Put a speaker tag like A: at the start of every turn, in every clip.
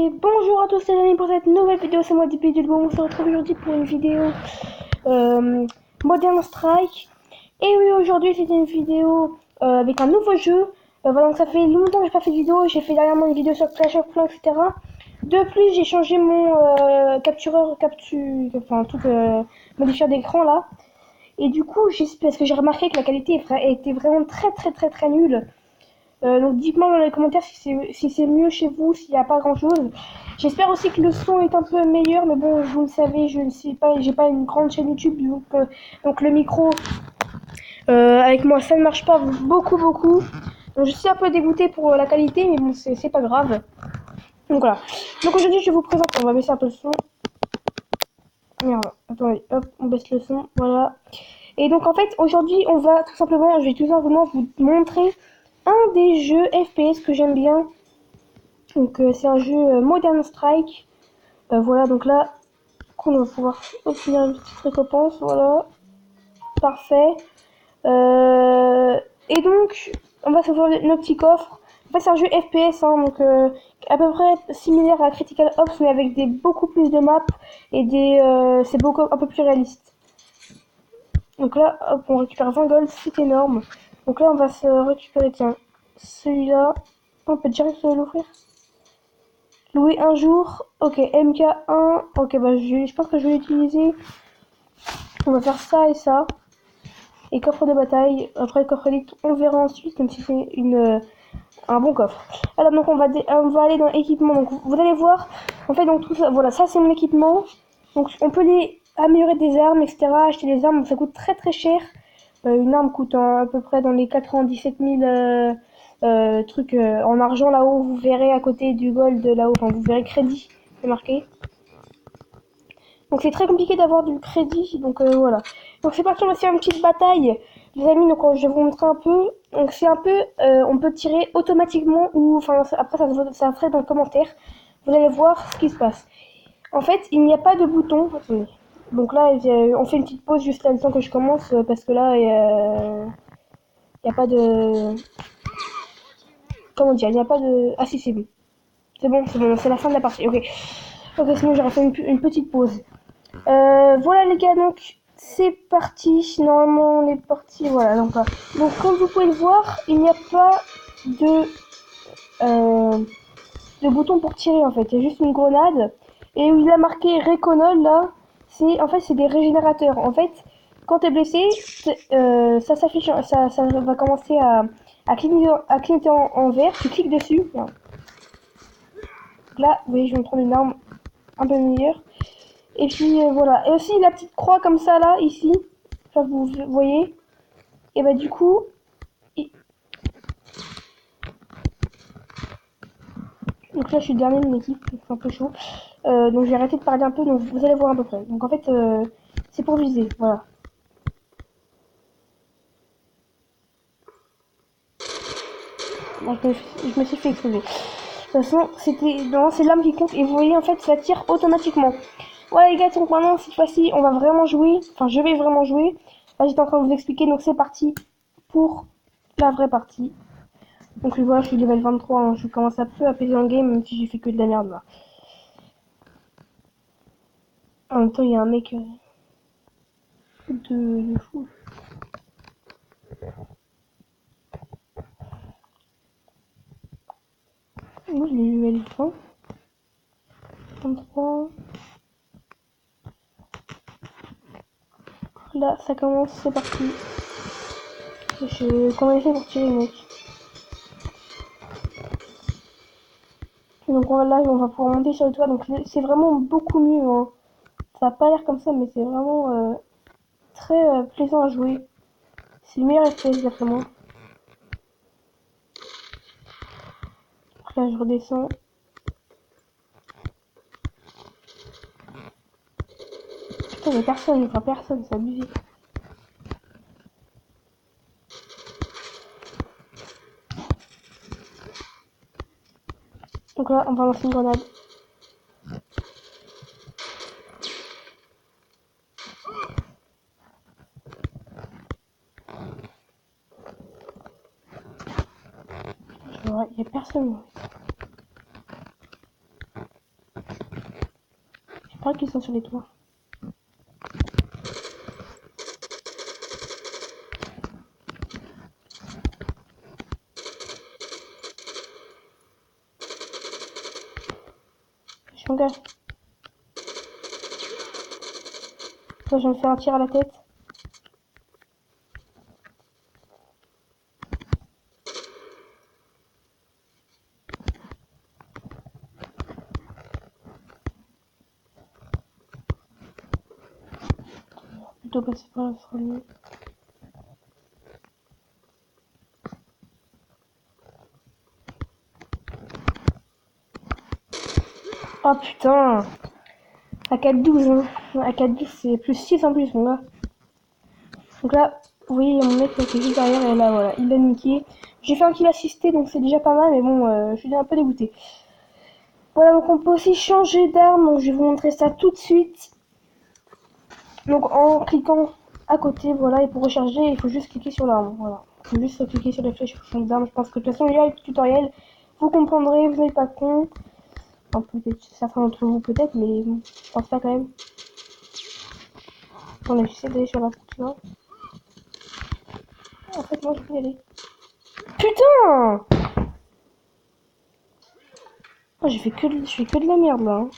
A: Et bonjour à tous les amis pour cette nouvelle vidéo, c'est moi DPDulbo, on se retrouve aujourd'hui pour une vidéo Modern Strike. Et oui, aujourd'hui c'est une vidéo avec un nouveau jeu. Voilà, donc ça fait longtemps que j'ai pas fait de vidéo, j'ai fait dernièrement une vidéo sur Clash of Clans, etc. De plus, j'ai changé mon enfin tout modifieur d'écran là. Et du coup, parce que j'ai remarqué que la qualité était vraiment très nulle. Donc dites-moi dans les commentaires si c'est mieux chez vous, s'il n'y a pas grand chose. J'espère aussi que le son est un peu meilleur, mais bon, vous le savez, je ne sais pas, j'ai pas une grande chaîne YouTube, donc le micro avec moi ça ne marche pas beaucoup. Donc je suis un peu dégoûtée pour la qualité, mais bon, c'est pas grave. Donc voilà. Donc aujourd'hui, je vous présente, on va baisser un peu le son. Merde, attendez, hop, on baisse le son, voilà. Et donc en fait, aujourd'hui, je vais tout simplement vous montrer un des jeux FPS que j'aime bien. Donc c'est un jeu Modern Strike. Voilà, donc là, on va pouvoir obtenir une petite récompense, voilà. Parfait. Et donc, on va s'ouvrir nos petits coffres. En fait, c'est un jeu FPS, hein, donc à peu près similaire à Critical Ops, mais avec beaucoup plus de maps et c'est beaucoup un peu plus réaliste. Donc là, hop, on récupère 20 gold, c'est énorme. Donc là, on va se récupérer, tiens, celui-là. On peut direct l'ouvrir. Louer un jour. Ok, MK1. Ok, bah je pense que je vais l'utiliser. On va faire ça et ça. Et coffre de bataille. Après, le coffre élite, on verra ensuite, même si c'est un bon coffre. Alors, donc, on va aller dans équipement. Donc, vous allez voir. En fait, donc, tout ça, voilà, ça, c'est mon équipement. Donc, on peut améliorer des armes, etc. Acheter des armes, donc ça coûte très cher. Une arme coûte à peu près dans les 97 000 trucs en argent là-haut. Vous verrez à côté du gold là-haut. Enfin, vous verrez crédit, c'est marqué. Donc c'est très compliqué d'avoir du crédit, donc voilà. Donc c'est parti, on va faire une petite bataille, les amis. Donc je vais vous montrer un peu. Donc c'est un peu, on peut tirer automatiquement ou, enfin après ça ferait dans le commentaire. Vous allez voir ce qui se passe. En fait, il n'y a pas de bouton. Attendez. Donc là, on fait une petite pause juste à le temps que je commence parce que là, il n'y a pas de, comment dire, il n'y a pas de, ah si c'est bon. C'est la fin de la partie. Ok, sinon j'aurais fait une petite pause. Voilà les gars, donc c'est parti. Normalement on est parti. Voilà, donc comme vous pouvez le voir, il n'y a pas de bouton pour tirer en fait. Il y a juste une grenade. Et où il a marqué Reconol là, c'est des régénérateurs. En fait, quand t'es blessé, ça s'affiche, ça va commencer à clignoter en vert. Tu cliques dessus. Donc là, vous voyez, je vais me prendre une arme un peu meilleure. Et puis voilà. Et aussi la petite croix comme ça là, ici. Enfin, vous voyez. Et bah du coup. Donc là je suis le dernier de mon équipe, c'est un peu chaud. Donc j'ai arrêté de parler un peu, donc vous allez voir à peu près. Donc en fait c'est pour viser, voilà. Donc, je me suis fait exploser. De toute façon, c'est l'arme qui compte et vous voyez en fait ça tire automatiquement. Voilà les gars, donc maintenant cette fois-ci on va vraiment jouer. Enfin je vais vraiment jouer. Là j'étais en train de vous expliquer, donc c'est parti pour la vraie partie. Donc voilà, je suis level 23, hein. Je commence un peu à peser en game, même si j'ai fait que de la merde là. En même temps, il y a un mec de fou. Moi, je l'ai level 20. 23. Là, ça commence, c'est parti. Comment il fait pour tirer, mec? Donc là, on va pouvoir monter sur le toit. Donc c'est vraiment beaucoup mieux, hein. Ça a pas l'air comme ça, mais c'est vraiment très plaisant à jouer. C'est le meilleur FPS d'après moi. Donc là, je redescends. Putain, mais personne, enfin personne, c'est abusé. Donc là, on va lancer une grenade. Il n'y a personne. Pareil qu'ils sont sur les toits. Je suis en gars. Toi, je vais me faire un tir à la tête. Plutôt passer par là, ce sera mieux. Oh putain! À 4-12, hein. À 4-12, c'est plus 6 en plus, mon gars. Donc là, vous voyez, mon mec qui est juste derrière, et là, voilà, il a niqué. J'ai fait un kill assisté, donc c'est déjà pas mal, mais bon, je suis un peu dégoûté. Voilà, donc on peut aussi changer d'arme, donc je vais vous montrer ça tout de suite. Donc en cliquant à côté, voilà, et pour recharger, il faut juste cliquer sur l'arme, voilà. Il faut juste cliquer sur la flèche pour changer d'arme. Je pense que de toute façon, il y a le tutoriel, vous comprendrez, vous n'êtes pas con. Enfin, peut-être, certains d'entre vous peut-être, mais bon, je pense pas quand même. On a essayé d'aller sur la tu vois. En fait, moi, je peux y aller. Putain! Oh, je fais que de la merde, là. Hein.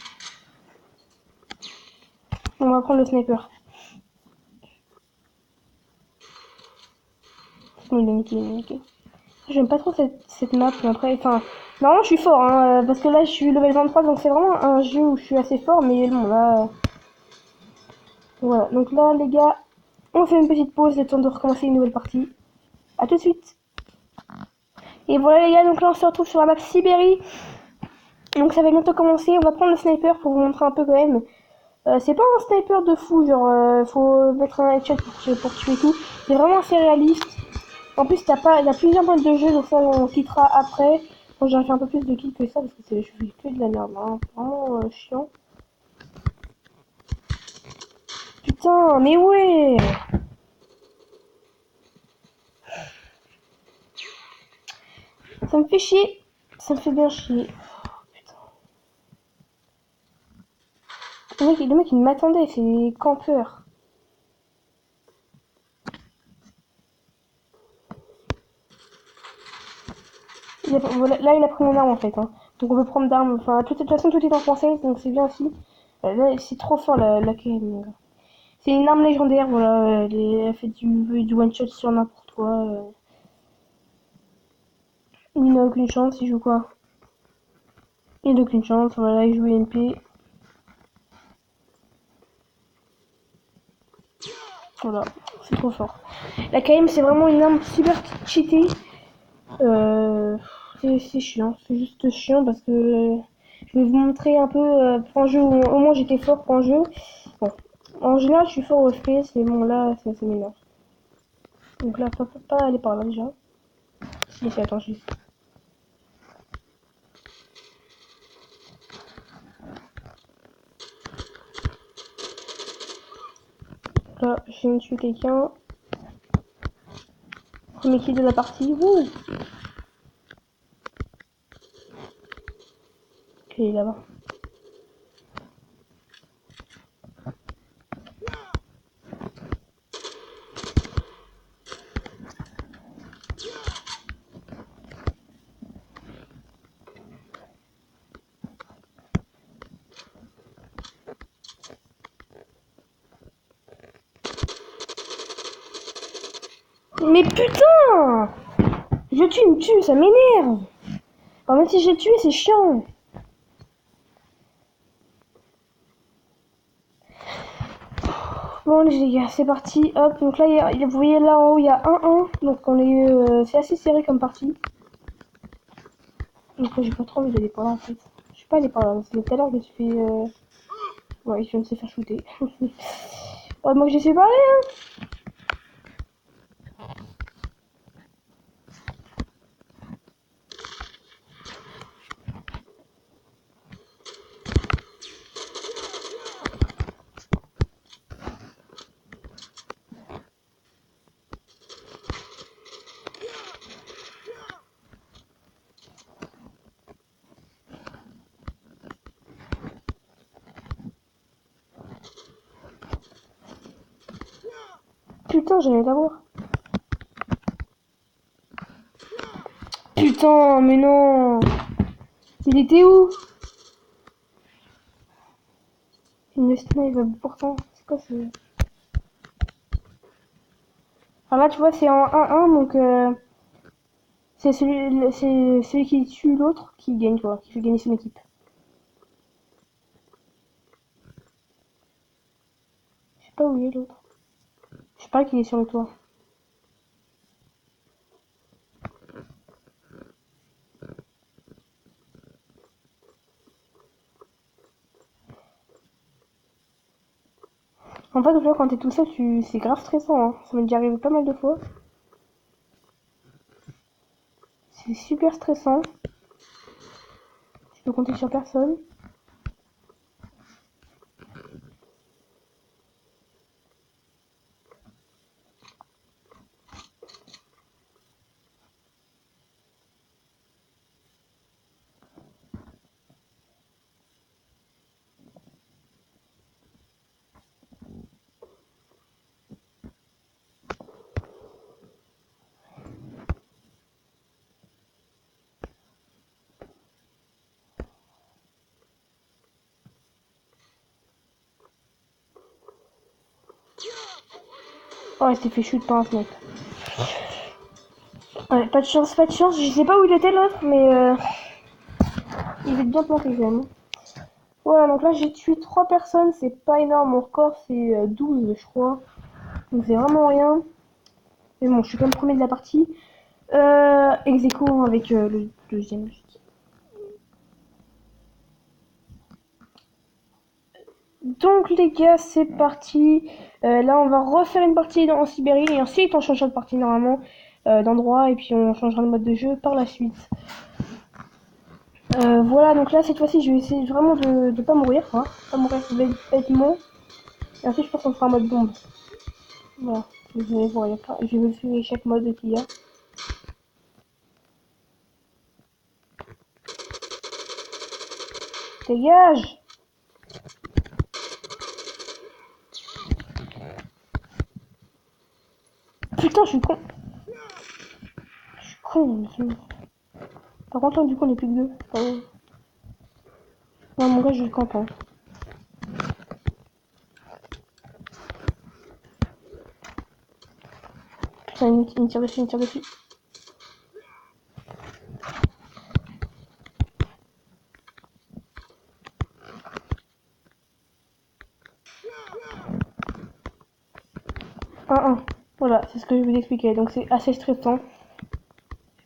A: On va prendre le sniper. Il est niqué, il est niqué. J'aime pas trop cette map, mais après, enfin... Normalement, je suis fort, hein, parce que là, je suis level 23, donc c'est vraiment un jeu où je suis assez fort, mais bon, là... Voilà, donc là, les gars, on fait une petite pause, le temps de recommencer une nouvelle partie. A tout de suite. Et voilà, les gars, donc là, on se retrouve sur la map Sibérie. Donc ça va bientôt commencer, on va prendre le sniper pour vous montrer un peu quand même. C'est pas un sniper de fou, genre faut mettre un headshot pour tuer tout. C'est vraiment assez réaliste. En plus, il y a plusieurs modes de jeu, donc ça on quittera après. Bon, j'aurais fait un peu plus de kills que ça parce que je fais que de la merde, hein. C'est vraiment chiant. Putain, mais ouais! Ça me fait chier. Ça me fait bien chier. Putain. Le mec il m'attendait, c'est des campeurs. Voilà, là il a pris mon arme en fait. Hein. Donc on peut prendre d'armes. Enfin, de toute façon tout est en français, donc c'est bien aussi. Là c'est trop fort la KM. C'est une arme légendaire, voilà. Elle fait du one shot sur n'importe quoi. Il n'a aucune chance, il joue quoi? Il n'a aucune chance, voilà, il joue MP. Voilà, c'est trop fort. La KM c'est vraiment une arme super cheatée. C'est chiant, c'est juste chiant parce que je vais vous montrer un peu pour un jeu où au moins j'étais fort pour un jeu. Bon, en général je suis fort au FPS, mais bon là c'est m'énerve. Donc là, pas aller par là déjà. Mais c'est attends juste. Là, je viens de tuer quelqu'un. Premier kill de la partie. Wouh! Ok, là-bas. Mais putain! Je tue, il me tue, ça m'énerve! Enfin, même si j'ai tué, c'est chiant! Bon, les gars, c'est parti. Hop, donc là, vous voyez là en haut, il y a 1-1. Donc on est, c'est assez serré comme partie. Donc j'ai pas trop envie d'aller par là en fait. Je suis pas allé par là, parce que tout à l'heure je me suis fait. Ouais, je viens de se faire shooter. Ouais, moi que j'ai su parler, hein! putain, j'allais l'avoir. Putain, mais non. Il était où? Une snipe pourtant. C'est quoi ce... Alors là, tu vois, c'est en 1-1, donc c'est celui qui tue l'autre qui gagne, quoi, qui fait gagner son équipe. Je sais pas où il est l'autre. Je sais pas qu'il est sur le toit. En fait, tu vois, quand t'es tout seul, c'est grave stressant, hein. Ça m'est déjà arrivé pas mal de fois. C'est super stressant. Tu peux compter sur personne. Oh, il s'est fait shoot par un snipe. Ouais, pas de chance, pas de chance. Je sais pas où il était l'autre, mais il est bien planté quand même. Voilà, donc là j'ai tué 3 personnes, c'est pas énorme. Mon record c'est 12, je crois. Donc c'est vraiment rien. Mais bon, je suis quand même premier de la partie. Ex aequo avec le deuxième. Donc les gars, c'est parti. Là, on va refaire une partie en Sibérie et ensuite on changera de partie normalement d'endroit et puis on changera de mode de jeu par la suite. Voilà, donc là cette fois-ci, je vais essayer vraiment de pas mourir, hein. Pas mourir bêtement. Et ensuite, je pense qu'on fera un mode bombe. Voilà, vous allez voir, je vais suivre chaque mode qu'il y a. Dégage! Putain, je suis con. Je suis con. Par contre, là, du coup, on est plus que deux. Non, mon gars, je campe. Hein. Putain, il me tire dessus, il me tire dessus. Voilà, c'est ce que je vais vous expliquer. Donc, c'est assez stressant.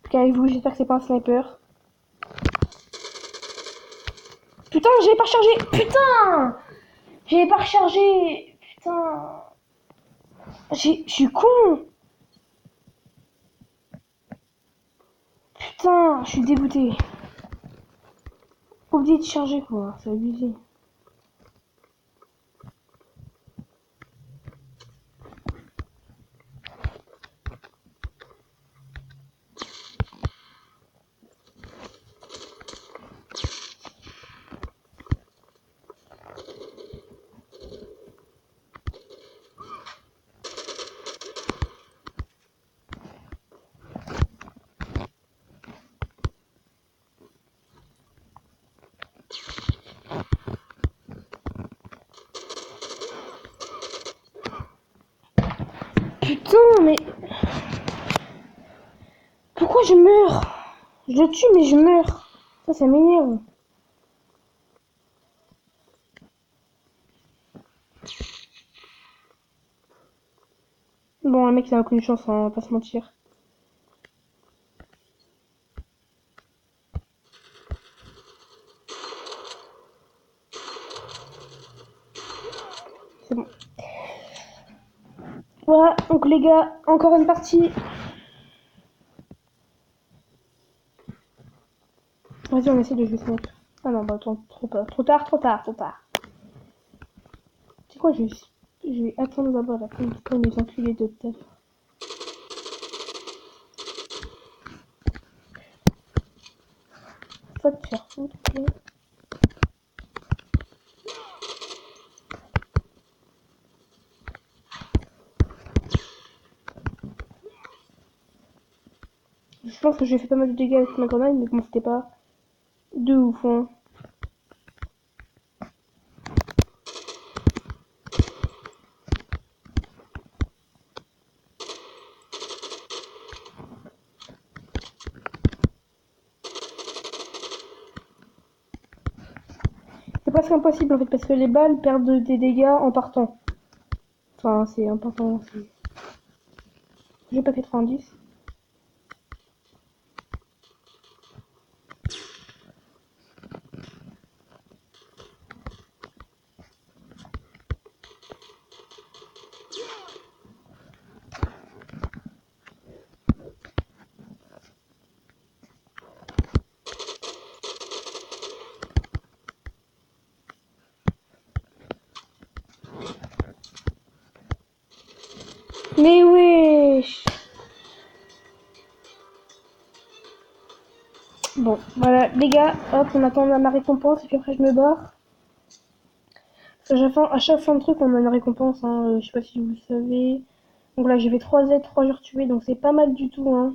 A: Qu'avez-vous, j'espère que c'est pas un sniper. Putain, j'avais pas rechargé. Putain! J'avais pas rechargé. Putain. Je suis con. Putain, je suis dégoûté. Oublié de charger, quoi. C'est abusé. Putain, mais... Pourquoi je meurs? Je le tue, mais je meurs. Ça m'énerve. Bon, le mec, il a aucune chance, hein, on va pas se mentir. C'est bon. Voilà, donc les gars, encore une partie. Vas-y, on essaie de jouer Snake. Ah non, bah attends, trop tard. C'est quoi, je vais attendre d'abord la fin comme les enculés de tête. Faut te faire foutre, ok. pense que j'ai fait pas mal de dégâts avec ma grenade, mais bon, c'était pas de ouf. Hein. C'est presque impossible en fait, parce que les balles perdent des dégâts en partant. Enfin, c'est important. J'ai pas fait 90. Mais wesh! Bon, voilà, les gars, hop, on attend ma récompense et puis après je me barre. Parce que à chaque fin de truc, on a une récompense, hein, je sais pas si vous le savez. Donc là, j'ai fait 3 Z, 3 jours tués, donc c'est pas mal du tout, hein.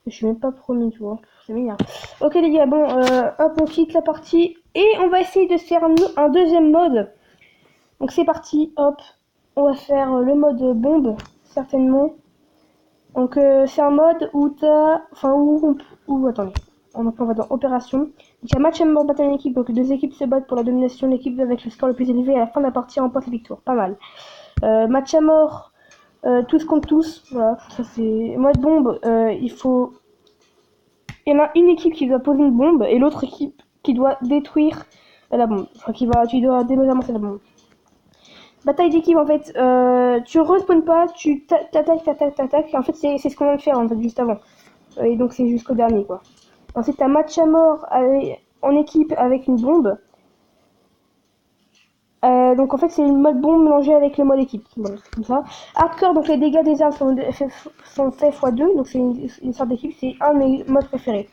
A: Je suis même pas promis, tu vois, c'est meilleur. Ok les gars, bon, hop, on quitte la partie et on va essayer de se faire un deuxième mode. Donc c'est parti, hop, on va faire le mode bombe, certainement. Donc c'est un mode où t'as... Enfin, attendez, on va dans opération. Donc il y a match à mort bataille en équipe, donc 2 équipes se battent pour la domination. L'équipe avec le score le plus élevé à la fin de la partie remporte la victoire, pas mal. Match à mort, tous contre tous, voilà, ça c'est... Mode bombe, il faut... Il y en a une équipe qui doit poser une bombe et l'autre équipe qui doit détruire la bombe. Enfin, tu dois désamorcer la bombe. Bataille d'équipe, en fait, tu respawns pas, tu t'attaques, et en fait, c'est ce qu'on vient de faire, en fait, juste avant. Et donc, c'est jusqu'au dernier, quoi. Ensuite, t'as match à mort en équipe avec une bombe. Donc, en fait, c'est le mode bombe mélangé avec le mode équipe. Voilà, c'est comme ça. Hardcore, donc les dégâts des armes sont faits x2, donc c'est une sorte d'équipe, c'est un de mes modes préférés.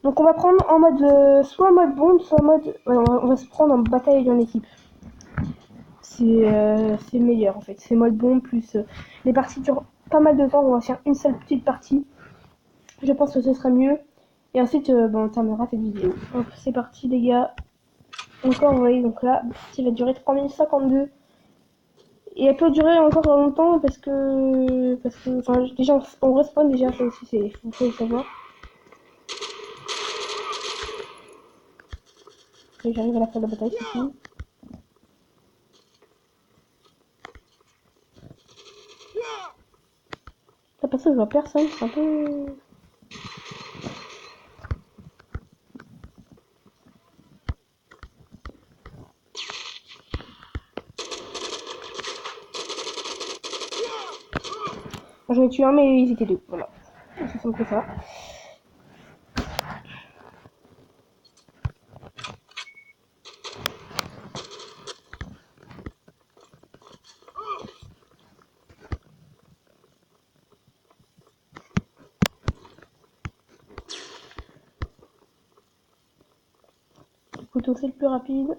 A: Donc, on va prendre en mode, soit en mode bombe, soit en mode... Ouais, on va se prendre en bataille en équipe. C'est meilleur en fait. C'est mode bombe plus les parties durent pas mal de temps. On va faire une seule petite partie. Je pense que ce sera mieux. Et ensuite, on terminera cette vidéo. Donc c'est parti les gars. Encore, vous voyez, donc là, ça va durer 3 minutes 52. Et elle peut durer encore longtemps enfin, déjà, on respawn déjà, ça aussi, faut le savoir. Et j'arrive à la fin de la bataille, c'est fini. Là, parce que je vois personne, c'est un peu... J'en ai tué un, mais ils étaient deux, voilà. C'est simple que ça. Le couteau, c'est le plus rapide.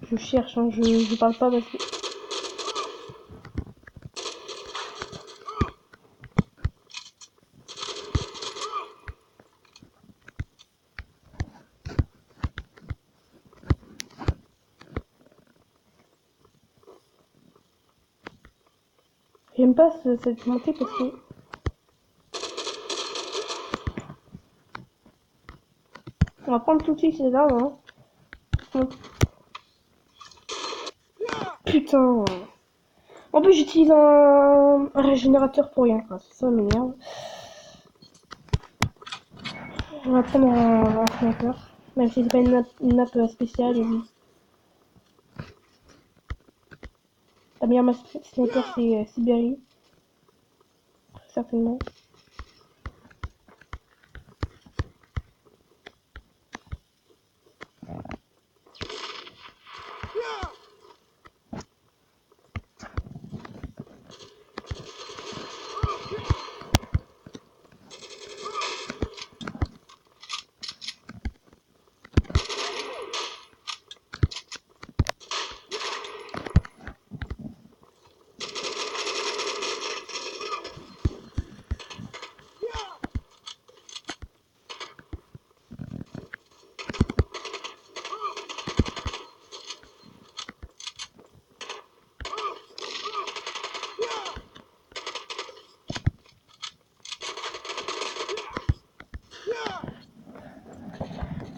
A: Je cherche, hein, je parle pas parce que... J'aime pas cette montée parce que... On va prendre tout de suite ces armes, hein. Putain. En plus, j'utilise un régénérateur pour rien, quoi. Ça m'énerve. On va prendre un sniper. Même si c'est pas une map spéciale, oui. La meilleure map sniper, c'est Sibérie. Certainement.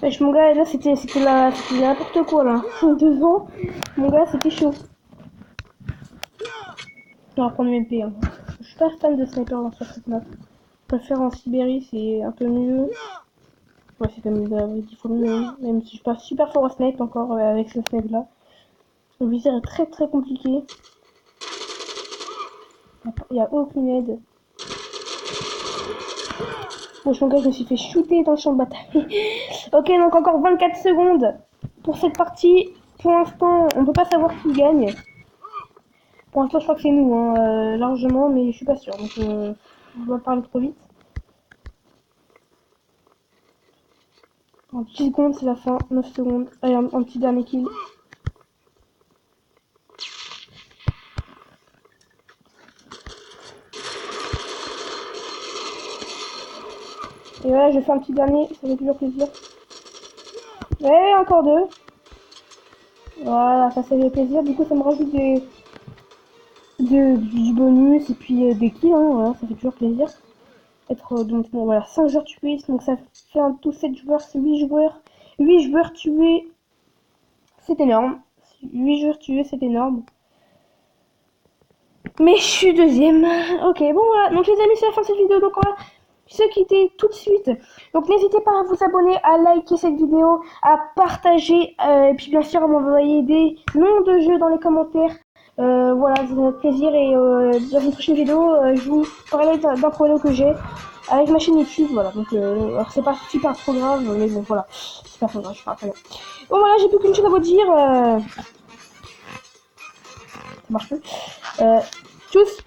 A: Wesh, mon gars, là, c'était n'importe quoi, là. 2 ans, mon gars, c'était chaud. On va prendre une MP, hein. Je suis pas fan de sniper dans sur cette map. Je préfère en Sibérie, c'est un peu mieux. Ouais, c'est comme 10 fois mieux, hein. Même si je suis pas super fort au snipe encore avec ce snipe là. Le viseur est très très compliqué. Il n'y a aucune aide. Bon, mon gars, je me suis fait shooter dans le champ de bataille. Ok, donc encore 24 secondes pour cette partie. Pour l'instant, on peut pas savoir qui gagne. Pour l'instant, je crois que c'est nous, hein, largement, mais je suis pas sûre. Donc, je dois parler trop vite. En 10 secondes, c'est la fin. 9 secondes. Allez, un petit dernier kill. Et voilà, je fais un petit dernier. Ça fait toujours plaisir. Ouais, encore 2. Voilà, ça fait plaisir. Du coup, ça me rajoute du bonus et puis des kills. Hein, voilà, ça fait toujours plaisir. Donc, bon, voilà, 5 joueurs tués. Donc, ça fait un tout 7 joueurs. C'est 8 joueurs. 8 joueurs tués. C'est énorme. 8 joueurs tués, c'est énorme. Mais je suis deuxième. Ok, bon voilà. Donc les amis, c'est la fin de cette vidéo. Donc on va se quitter tout de suite. Donc n'hésitez pas à vous abonner, à liker cette vidéo, à partager. Et puis bien sûr, à m'envoyer des noms de jeux dans les commentaires. Voilà, c'est notre plaisir. Et dans une prochaine vidéo, je vous parlerai d'un problème que j'ai avec ma chaîne YouTube. Voilà, donc alors c'est pas super trop grave, mais bon voilà. C'est pas trop grave, je parle très bien. Bon voilà, j'ai plus qu'une chose à vous dire. Ça marche plus. Tchuss.